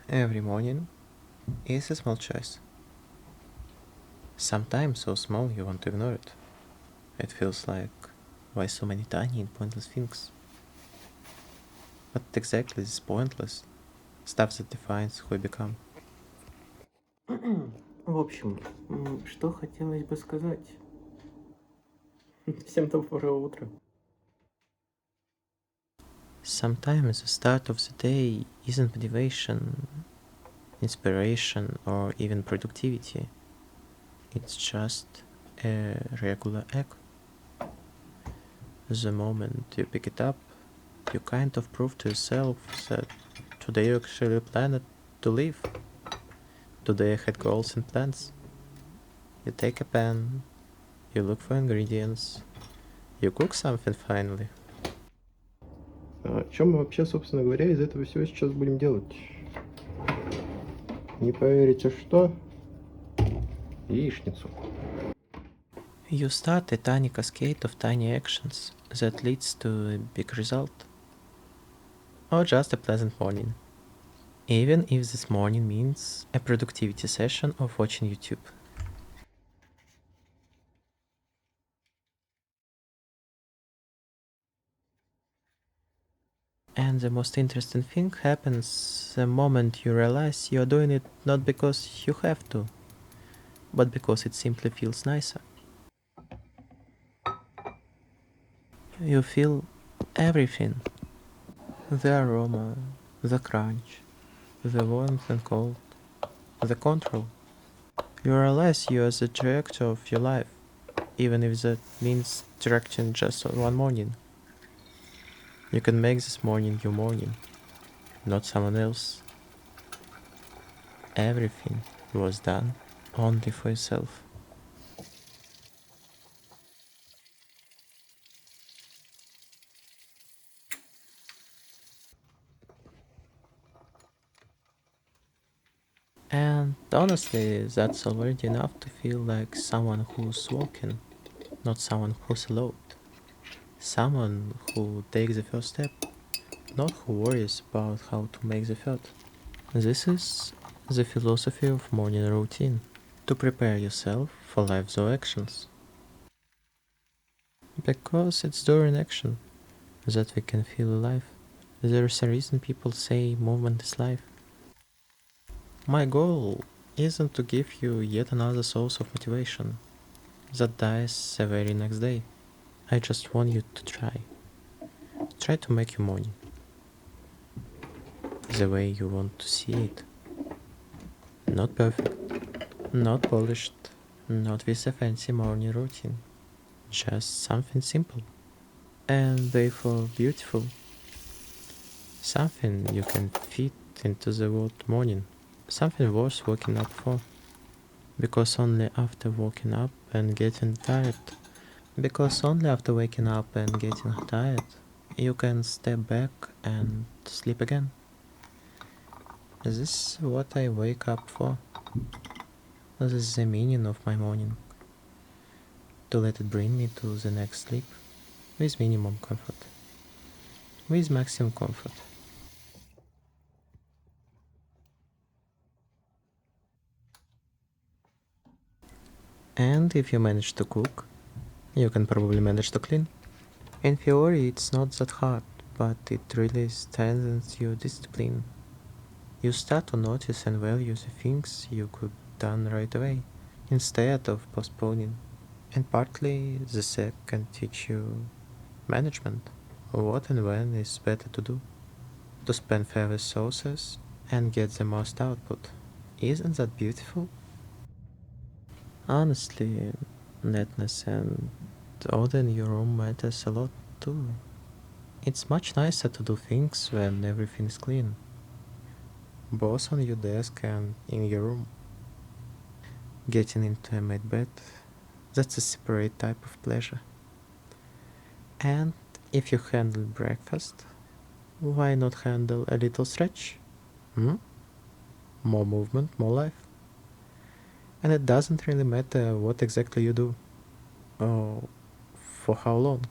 Every morning is a small choice. Sometimes so small you want to ignore it. It feels like, why so many tiny and pointless things? But exactly this pointless stuff that defines who we become. В общем, что хотелось бы сказать? Всем доброе утро. Sometimes the start of the day isn't motivation, inspiration, or even productivity. It's just a regular egg. The moment you pick it up, you kind of prove to yourself that today you actually planned to live. Today I had goals and plans. You take a pen, you look for ingredients, you cook something finally. Чем мы вообще, собственно говоря, из этого всего сейчас будем делать? Не поверите, что? Яичницу. You start a tiny cascade of tiny actions that leads to a big result. Or just a pleasant morning. Even if this morning means a productivity session of watching YouTube. And the most interesting thing happens the moment you realize you're doing it not because you have to, but because it simply feels nicer. You feel everything: the aroma, the crunch, the warmth and cold, the control. You realize you are the director of your life, even if that means directing just one morning. You can make this morning your morning, not someone else. Everything was done only for yourself. And honestly, that's already enough to feel like someone who's walking, not someone who's alone. Someone who takes the first step, not who worries about how to make the third. This is the philosophy of morning routine, to prepare yourself for life's actions. Because it's during action that we can feel alive. There's a reason people say movement is life. My goal isn't to give you yet another source of motivation that dies the very next day. I just want you to try. Try to make your morning the way you want to see it. Not perfect, not polished, not with a fancy morning routine. Just something simple and therefore beautiful. Something you can fit into the word morning. Something worth waking up for. Because only after waking up and getting tired, because only after waking up and getting tired, you can step back and sleep again. This is what I wake up for. This is the meaning of my morning. To let it bring me to the next sleep with minimum comfort, with maximum comfort. And if you manage to cook, you can probably manage to clean. In theory, it's not that hard, but it really strengthens your discipline. You start to notice and value the things you could done right away, instead of postponing. And partly the sec can teach you management. What and when is better to do. To spend fewer resources and get the most output. Isn't that beautiful? Honestly, neatness and order in your room matters a lot too. It's much nicer to do things when everything is clean, both on your desk and in your room. Getting into a made bed, that's a separate type of pleasure. And if you handle breakfast, why not handle a little stretch? Hmm? More movement, more life. And it doesn't really matter what exactly you do or for how long.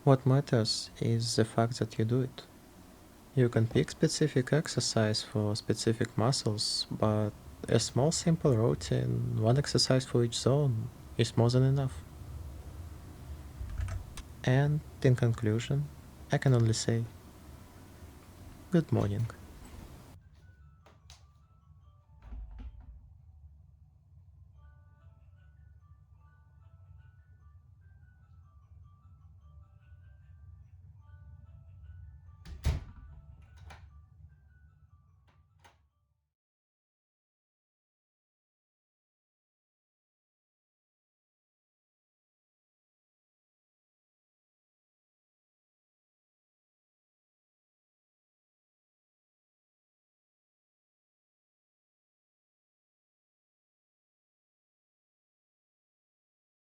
What matters is the fact that you do it. You can pick specific exercise for specific muscles, but a small simple routine, one exercise for each zone, is more than enough. And in conclusion, I can only say good morning.